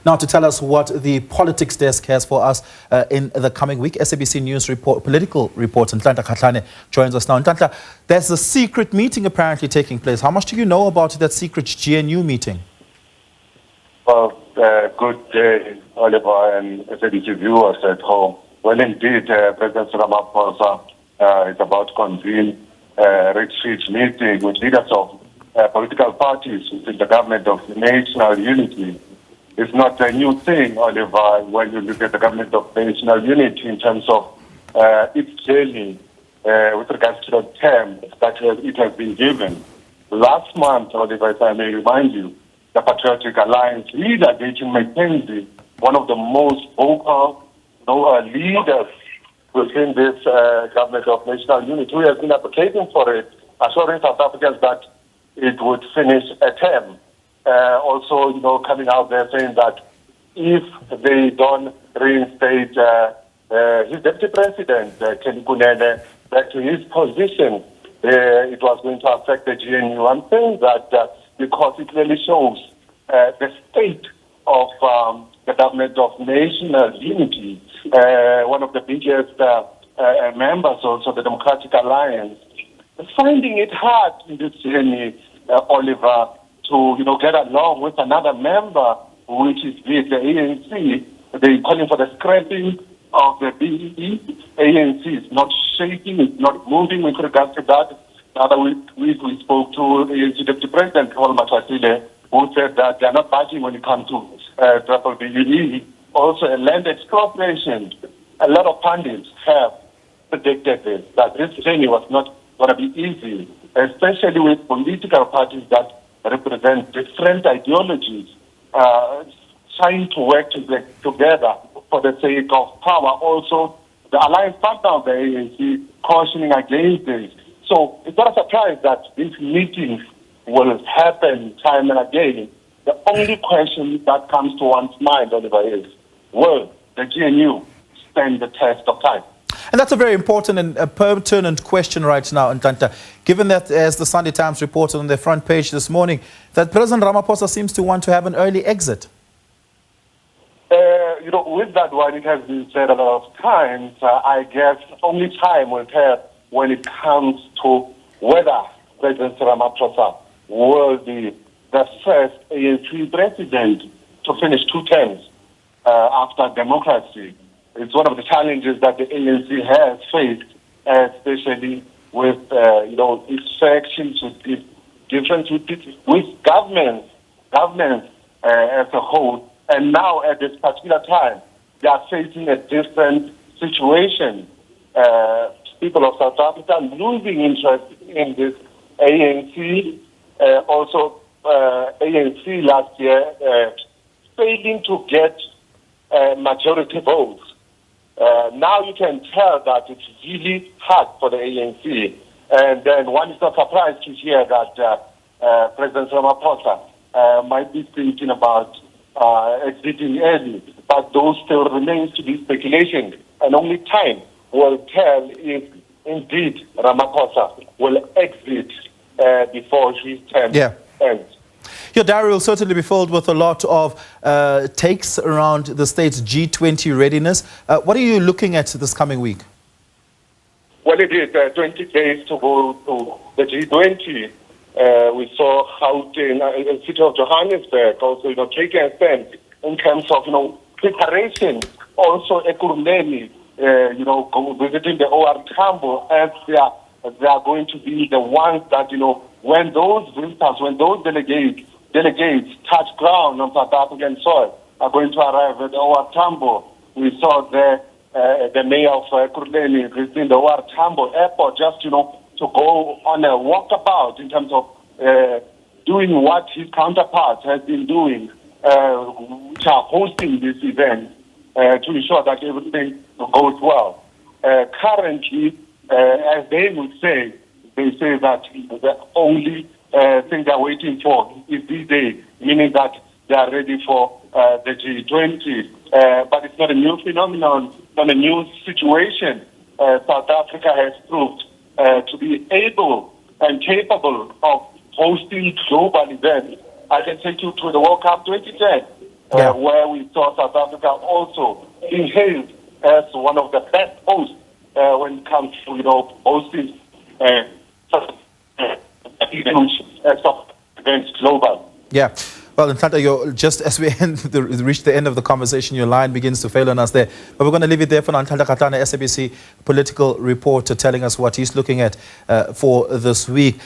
Now, to tell us what the politics desk has for us in the coming week, SABC News Political Reporter Ntlantla Kgatlhane joins us now. Ntlantla, there's a secret meeting apparently taking place. How much do you know about that secret GNU meeting? Well, good day, Oliver, and SABC viewers at home. Well, indeed, President Ramaphosa is about to convene a retreat meeting with leaders of political parties within the government of national unity. It's not a new thing, Oliver, when you look at the government of national unity in terms of its journey with regards to the term that it has been given. Last month, Oliver, if I may remind you, the Patriotic Alliance leader, Gayton McKenzie, one of the most vocal leaders within this government of national unity, who has been advocating for it, assuring South Africans that it would finish a term. Also, coming out there saying that if they don't reinstate his deputy president, Kenny Kunene, back to his position, it was going to affect the GNU. I'm saying that because it really shows the state of the government of national unity, one of the biggest members, also the Democratic Alliance, finding it hard in this journey, Oliver, to get along with another member, which is the ANC. They're calling for the scrapping of the BEE. ANC is not shaking, it's not moving with regards to that. The other week we spoke to ANC Deputy President Paul Matwasile, who said that they're not budging when it comes to triple BEE. Also, a land expropriation. A lot of pundits have predicted this, that this journey was not going to be easy, especially with political parties that represent different ideologies, trying to work together for the sake of power. Also, the alliance partner of the ANC cautioning against this. So it's not a surprise that these meetings will happen time and again. The only question that comes to one's mind, Oliver, is, will the GNU stand the test of time? And that's a very important and pertinent question right now, Ntlantla, given that, as the Sunday Times reported on their front page this morning, that President Ramaphosa seems to want to have an early exit. With that one, it has been said a lot of times. I guess only time will tell when it comes to whether President Ramaphosa will be the first ANC president to finish 2 terms after democracy. It's one of the challenges that the ANC has faced, especially with its factions, with its difference with governance as a whole. And now, at this particular time, they are facing a different situation. People of South Africa losing interest in this ANC. Also, ANC last year failing to get majority votes. Now you can tell that it's really hard for the ANC. And then one is not surprised to hear that President Ramaphosa might be thinking about exiting early. But those still remains to be speculation. And only time will tell if indeed Ramaphosa will exit before his term ends. Your diary will certainly be filled with a lot of takes around the state's G20 readiness. What are you looking at this coming week? Well, it is 20 days to go to the G20. We saw how in the city of Johannesburg also, taking a stand in terms of, preparation. Also, Ekurhuleni, visiting the OR Tambo, as they are going to be the ones that, when those visitors, when those delegates touch ground on South African soil, are going to arrive at the OR Tambo. We saw the mayor of Ekurhuleni visiting the OR Tambo airport just, to go on a walkabout in terms of doing what his counterparts has been doing, which are hosting this event to ensure that everything goes well. Currently, as they would say, they say that the only thing they're waiting for is this day, meaning that they are ready for the G20. But it's not a new phenomenon, not a new situation. South Africa has proved to be able and capable of hosting global events. I can take you to the World Cup 2010. Yeah. where we saw South Africa also being hailed as one of the best hosts when it comes to, hosting huge events global. Yeah. Well, Ntlantla, just as we reach the end of the conversation, your line begins to fail on us there. But we're going to leave it there for Ntlantla Kgatlhane, SABC political reporter, telling us what he's looking at for this week.